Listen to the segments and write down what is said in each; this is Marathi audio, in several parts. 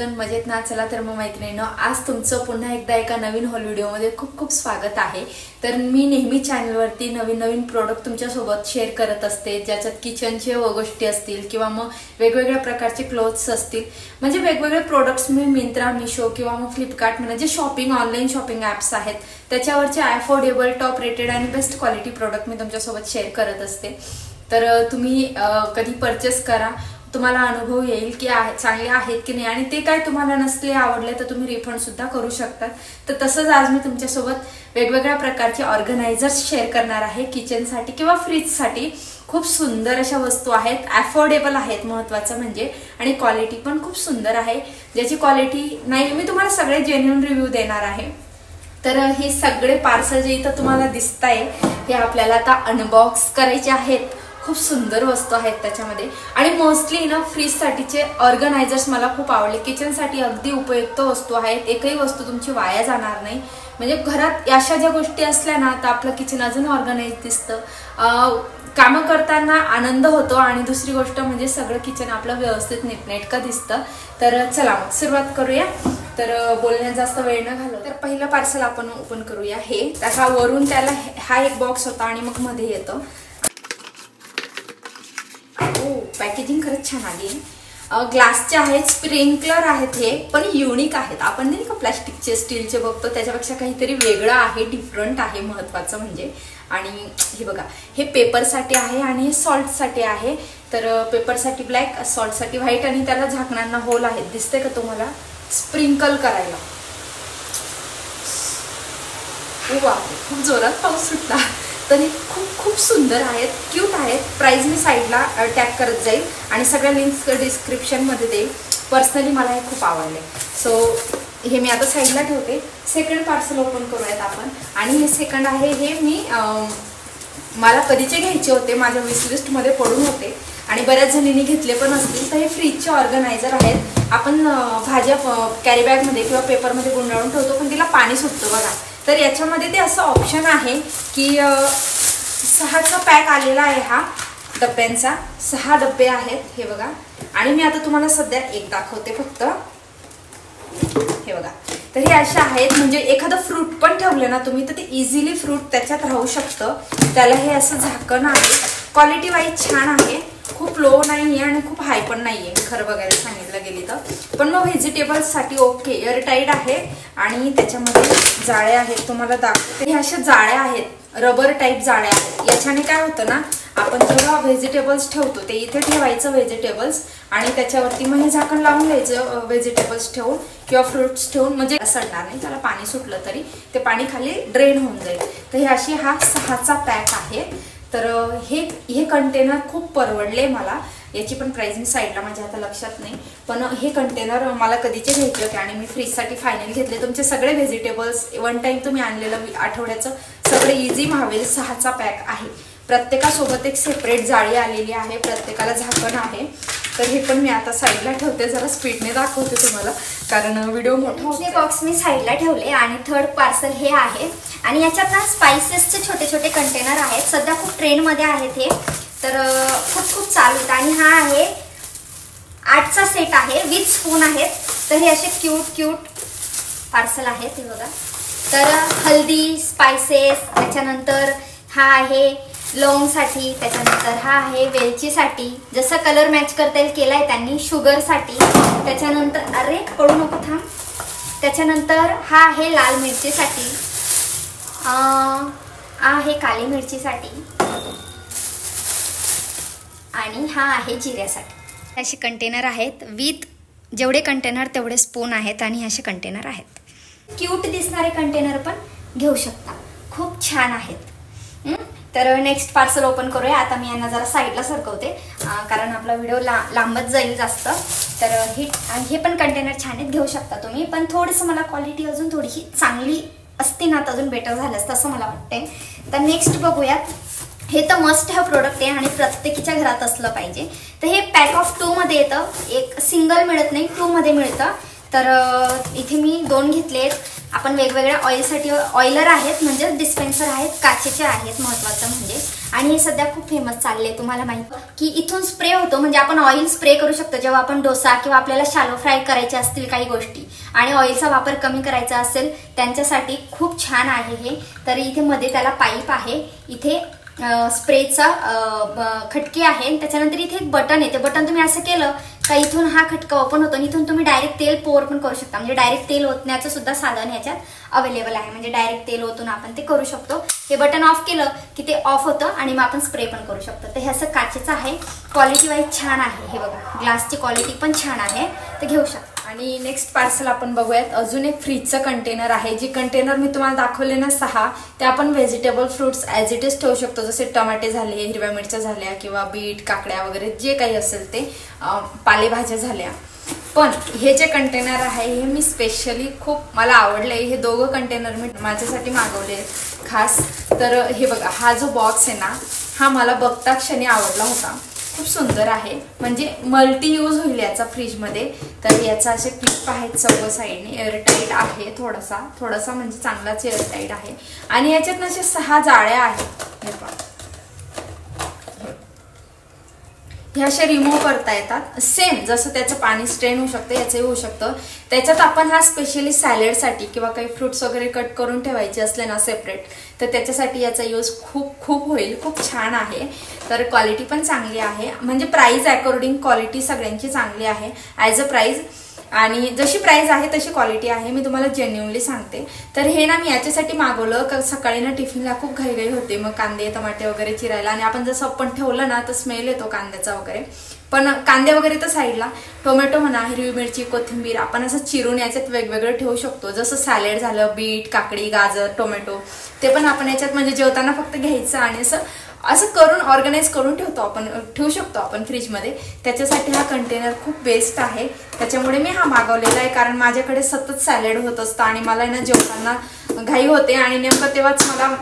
सर्वजण मजेत ना? चला तर मग मैत्रिणींनो, आज तुमचं पुन्हा एकदा एका नवीन हॉल व्हिडिओमध्ये खूप खूप स्वागत आहे। तर मी नेहमी चॅनलवरती नवीन नवीन प्रोडक्ट तुमच्यासोबत शेअर करत असते, ज्याच्यात किचनचे गोष्टी असतील किंवा मग वेगवेगळ्या प्रकारचे क्लोथ्स असतील, म्हणजे वेगवेगळे प्रोडक्ट्स मी मिंत्रा, मीशो किंवा मग फ्लिपकार्ट म्हणजे शॉपिंग ऑनलाईन शॉपिंग ॲप्स आहेत त्याच्यावरचे अफोर्डेबल, टॉप रेटेड आणि बेस्ट क्वालिटी प्रोडक्ट मी तुमच्यासोबत शेअर करत असते। तर तुम्ही कधी परचेस करा, तुम्हाला अनुभव येईल की चांगले आहेत की नाही, आणि ते काय तुम्हाला नसले आवडले तर तुम्ही रिफंड सुद्धा करू शकता। तर तसंच आज मी तुमच्यासोबत वेगवेगळ्या प्रकारचे ऑर्गनायझर्स शेअर करणार आहे किचनसाठी किंवा फ्रीजसाठी। खूप सुंदर अशा वस्तू आहेत, अफोर्डेबल आहेत महत्त्वाचं म्हणजे, आणि क्वालिटी पण खूप सुंदर आहे, ज्याची क्वालिटी नाही मी तुम्हाला सगळे जेन्युइन रिव्ह्यू देणार आहे। तर हे सगळे पार्सल जे इथं तुम्हाला दिसताय हे आपल्याला आता अनबॉक्स करायचे आहेत। खूप सुंदर वस्तू आहेत त्याच्यामध्ये, आणि मोस्टली ना फ्रीज साठीचे ऑर्गनायझर्स मला खूप आवडले। किचनसाठी अगदी उपयुक्त वस्तू आहेत, एकही वस्तू तुमची वाया जाणार नाही। म्हणजे घरात अशा ज्या गोष्टी असल्या ना तर आपलं किचन अजून ऑर्गनाइज दिसतं, कामं करताना आनंद होतो, आणि दुसरी गोष्ट म्हणजे सगळं किचन आपलं व्यवस्थित नीटनेटकं दिसतं। तर चला मग सुरुवात करूया। तर बोलण्यात जास्त वेळ न घालवता तर पहिलं पार्सल आपण ओपन करूया। हे त्याचा वरून त्याला हा एक बॉक्स होता आणि मग मध्ये येतं। पॅकेजिंग खरंच छान आली आहे, ग्लासचे आहेत, स्प्रिंकलर आहेत, हे पण युनिक आहेत। आपण नाही का प्लास्टिकचे स्टीलचे बघतो, त्याच्यापेक्षा काहीतरी वेगळं आहे, डिफरंट आहे महत्त्वाचं म्हणजे। आणि हे बघा, हे पेपरसाठी आहे आणि हे सॉल्टसाठी आहे। तर पेपरसाठी ब्लॅक, सॉल्टसाठी व्हाईट, आणि त्याला झाकणांना होल आहेत, दिसते का तुम्हाला, स्प्रिंकल करायला। वा, खूप जोरात पाऊस सुटला। तरी खूप खूप सुंदर आहेत, क्यूट आहेत। प्राइस मी साईडला टॅग करत जाईल आणि सगळ्या लिंक्स डिस्क्रिप्शनमध्ये देईल। पर्सनली मला हे खूप आवडले, सो हे मी आता साईडला ठेवते। सेकंड पार्सल ओपन करूयात आपण, आणि हे सेकंड आहे, हे मी मला कधीचे घ्यायचे होते, माझ्या विशलिस्टमध्ये पडून होते आणि बऱ्याच जणींनी घेतले पण असतील। तर हे फ्रीजचे ऑर्गनायझर आहेत। आपण भाज्या कॅरी बॅगमध्ये किंवा पेपरमध्ये गुंडाळून ठेवतो पण तिला पाणी सुटतं बघा, तर याच्यामध्ये ते असं ऑप्शन आहे की 6चा पॅक आलेला आहे। हा डब्यांचा 6 डब्बे आहेत, हे बघा। आणि मी आता तुम्हाला सध्या एक दाखवते फक्त, हे बघा। तर हे असे आहेत, म्हणजे एखादं फ्रूट पण ठेवलं ना तुम्ही तर ते इझिली फ्रूट त्याच्यात राहू शकतं। त्याला हे असं झाकण आहे, क्वालिटी वाईज छान आहे, खूप लो नाही आहे आणि खूप हाय पण नाही आहे खरं बघायला सांगितलं गेली तर। पण मग व्हेजिटेबल्ससाठी ओके, एअरटाईट आहे, आणि त्याच्यामध्ये जाळ्या आहेत, तुम्हाला दाखवते। हे अशा जाळ्या आहेत, रबर टाईप जाळ्या आहेत। याच्याने काय होतं ना, आपण जेव्हा व्हेजिटेबल्स ठेवतो ते इथे ठेवायचं व्हेजिटेबल्स, आणि त्याच्यावरती मग हे झाकण लावून घ्यायचं व्हेजिटेबल्स ठेवून किंवा फ्रुट्स ठेवून, म्हणजे सडणार नाही, त्याला पाणी सुटलं तरी ते पाणी खाली ड्रेन होऊन जाईल। तर हे अशी हा 6चा पॅक आहे। तर हे कंटेनर खूप परवडले मला, याची पण प्राइस मी साईडला माझ्या आता लक्षात नाही, पण हे कंटेनर मला कधीचे घ्यायचे होते आणि मी फ्रीजसाठी फायनल घेतले। तुमचे सगळे व्हेजिटेबल्स वन टाइम तुम्ही आणलेलं आठवड्याचं सगळे इझी व्हावेल। 6चा पॅक आहे, प्रत्येकासोबत एक सेपरेट जाळी आलेली आहे, प्रत्येकाला झाकण आहे। तर हे पण मी आता साईडला ठेवते, जरा स्पीडने दाखवते तुम्हाला कारण व्हिडिओ मोठा होतो। हे बॉक्स मी साईडला ठेवले, आणि थर्ड पार्सल हे आहे, आणि याच्यात ना स्पाइसेसचे छोटे छोटे कंटेनर आहेत, सध्या खूप ट्रेंडमध्ये आहेत हे, तर खूप खूप चालू आहेत। आणि हा आहे 8चा सेट आहे, विथ स्पून आहेत। तर हे असे क्यूट क्यूट पार्सल आहेत, हे बघा। तर हल्दी, स्पाइसेस, त्याच्यानंतर हा आहे लवंगसाठी, त्याच्यानंतर हा आहे वेलचीसाठी, जसं कलर मॅच करता येईल केलाय त्यांनी, शुगरसाठी, त्याच्यानंतर अरे पडू नको थांब, त्याच्यानंतर हा आहे लाल मिरचीसाठी, आहे काली मिरचीसाठी, आणि हा आहे जिऱ्यासाठी। असे कंटेनर आहेत, विथ जेवढे कंटेनर तेवढे स्पून आहेत, आणि असे कंटेनर आहेत। क्यूट दिसणारे कंटेनर पण घेऊ शकता, खूप छान आहेत। तर नेक्स्ट पार्सल ओपन करूया। आता मी यांना जरा साईडला सरकवते कारण आपला व्हिडिओ लांबत जाईल जास्त। तर हे पण कंटेनर छान आहेत, घेऊ शकता तुम्ही, पण थोडंसं मला क्वालिटी अजून थोडीशी चांगली असती ना तर अजून बेटर झालं असतं असं मला वाटतंय। तर नेक्स्ट बघूयात, हे तर मस्ट हॅव प्रोडक्ट आहे आणि प्रत्येकीच्या घरात असलं पाहिजे। तर हे पॅक ऑफ 2 मध्ये येतं, एक सिंगल मिळत नाही, 2 मध्ये मिळतं। तर इथे मी 2 घेतलेत, आपण वेगवेगळ्या ऑइलसाठी ऑइलर आहेत म्हणजे डिस्पेन्सर आहेत, काचेचे आहेत महत्त्वाचं म्हणजे. आणि हे सध्या खूप फेमस चालले. तुम्हाला माहिती की इथून स्प्रे होतो म्हणजे आपण ऑइल स्प्रे करू शकतो जेव्हा आपण डोसा किंवा आपल्याला शॅलो फ्राय करायचे असतील काही गोष्टी आणि ऑइलचा वापर कमी करायचा असेल त्यांच्यासाठी खूप छान आहे हे. तर इथे मध्ये त्याला पाईप आहे, इथे स्प्रेचा खटकी आहे, त्याच्यानंतर इथे एक बटन आहे. ते बटन तुम्ही असं केलं का इथून हा खटका ओपन होतो आणि इथून तुम्ही डायरेक्ट तेल पोर पण करू शकता. म्हणजे डायरेक्ट तेल ओतण्याचं सुद्धा साधन ह्याच्यात अवेलेबल आहे. म्हणजे डायरेक्ट तेल ओतून आपण ते करू शकतो. हे बटन ऑफ केलं की ते ऑफ होतं आणि मग आपण स्प्रे पण करू शकतो. तर हे असं काचेचं आहे, क्वालिटी वाईज छान आहे. हे बघा ग्लासची क्वालिटी पण छान आहे, तर घेऊ शकता. आणि नेक्स्ट पार्सल आपण बघूयात. अजून एक फ्रीजचं कंटेनर आहे. जे कंटेनर मी तुम्हाला दाखवले ना 6, ते आपण vegetable fruits as it is ठेवू शकतो. जसे टमाटे झाले, हिरव्या मिरच्या झाल्या किंवा बीट, काकड्या वगैरे जे काही असेल ते, पालेभाज्या झाल्या. पण हे जे कंटेनर आहे हे मी स्पेशली खूप मला आवडलं आहे. हे दोघं कंटेनर मी माझ्यासाठी मागवले खास. तर हे बघा, हा जो बॉक्स आहे ना हा मला बघता क्षणी आवडला होता. खूप सुंदर आहे, म्हणजे मल्टी यूज होईल याचा फ्रीजमध्ये. तर याचा असे क्लिप आहेत चौघ साईडने, एअरटाईट आहे. थोडासा म्हणजे चांगलाच एअरटाईट आहे. आणि याच्यात ना अशा 6 जाळ्या आहेत. हे पहा, हे असे रिमूव्ह करता येतात. सेम जसं त्याचं पाणी स्ट्रेन होऊ शकतं याचंही होऊ शकतं. त्याच्यात आपण हा स्पेशली सॅलडसाठी किंवा काही फ्रुट्स वगैरे कट करून ठेवायचे असले ना सेपरेट, तर त्याच्यासाठी याचा यूज खूप होईल. खूप छान आहे. तर क्वालिटी पण चांगली आहे, म्हणजे प्राइस अकॉर्डिंग क्वालिटी सगळ्यांची चांगली आहे ॲज अ प्राइस. आणि जशी प्राइस आहे तशी क्वालिटी आहे, मी तुम्हाला जेन्युइनली सांगते. तर हे ना मी याच्यासाठी मागवलं का सकाळी ना टिफिनला खूप घाई होते, मग कांदे टमाटे वगैरे चिरायला, आणि आपण जसं आपण ठेवलं ना तर स्मेल येतो कांद्याचा वगैरे. पण कांदे वगैरे तर साईडला, टोमॅटो म्हणा, हिरवी मिरची, कोथिंबीर आपण असं चिरून याच्यात वेगवेगळं ठेवू शकतो. जसं सॅलड झालं, बीट, काकडी, गाजर, टोमॅटो, ते पण आपण याच्यात म्हणजे जेवताना फक्त घ्यायचं आणि असं करून ऑर्गनाइज करून ठेवू शकतो आपण फ्रीजमध्ये. त्याच्यासाठी हा कंटेनर खूप बेस्ट आहे. त्याच्यामुळे मी हा मागवलेला आहे, कारण माझ्याकडे सतत सॅलड होत असतं आणि मला ना जेवताना घाई होते आणि नेमकं तेव्हाच मला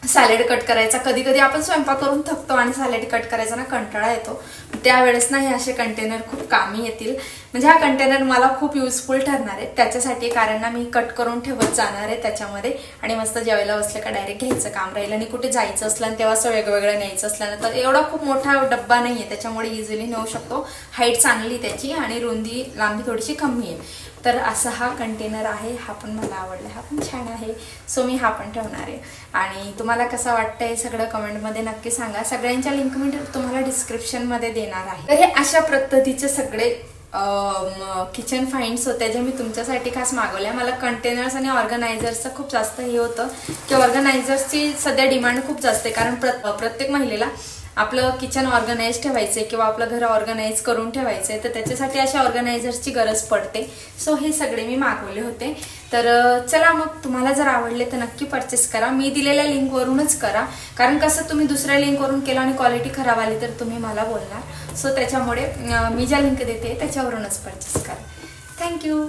सॅलड कट करायचा. कधी कधी आपण स्वयंपाक करून थकतो आणि सॅलड कट करायचा ना कंटाळा येतो. त्यावेळेस ना हे असे कंटेनर खूप कामी येतील. म्हणजे हा कंटेनर मला खूप युजफुल ठरणार आहे त्याच्यासाठी, कारण ना मी कट करून ठेवत जाणार आहे त्याच्यामध्ये आणि मस्त जेवायला बसलं का डायरेक्ट घ्यायचं काम राहील. आणि कुठे जायचं असलं आणि तेव्हा असं वेगवेगळं न्यायचं असलं ना, तर एवढा खूप मोठा डब्बा नाही आहे, त्याच्यामुळे इझिली नेऊ शकतो. हाईट चांगली त्याची आणि रुंदी लांबी थोडीशी कमी आहे. तर असा हा कंटेनर आहे. हा पण मला आवडला, हा पण छान आहे. सो मी हा पण ठेवणार आहे. आणि तुम्हाला कसं वाटतंय सगळं कमेंटमध्ये नक्की सांगा. सगळ्यांच्या लिंक मी तुम्हाला डिस्क्रिप्शनमध्ये देणार आहे. तर हे अशा पद्धतीचे सगळे किचन फाइंड्स होते जे मी तुमच्यासाठी खास मागवल्या. मला कंटेनर्स आणि ऑर्गनायझर्सचं खूप जास्त हे होतं की ऑर्गनायझर्सची सध्या डिमांड खूप जास्त आहे, कारण प्रत्येक महिलेला आपलं किचन ऑर्गनाइज ठेवायचे किंवा आपलं घर ऑर्गनाइज करून ठेवायचे, तर त्याच्यासाठी अशा ऑर्गनायझर्सची गरज पडते. सो हे सगळे मी मागवले होते. तर चला मग, तुम्हाला जर आवडले तर नक्की परचेस करा. मी दिलेल्या लिंकवरूनच करा, कारण कसं तुम्ही दुसऱ्या लिंकवरून केलं आणि क्वालिटी खराब आली तर तुम्ही मला बोलणार. सो त्याच्यामुळे मी ज्या लिंक देते त्याच्यावरूनच परचेस करा. थँक्यू.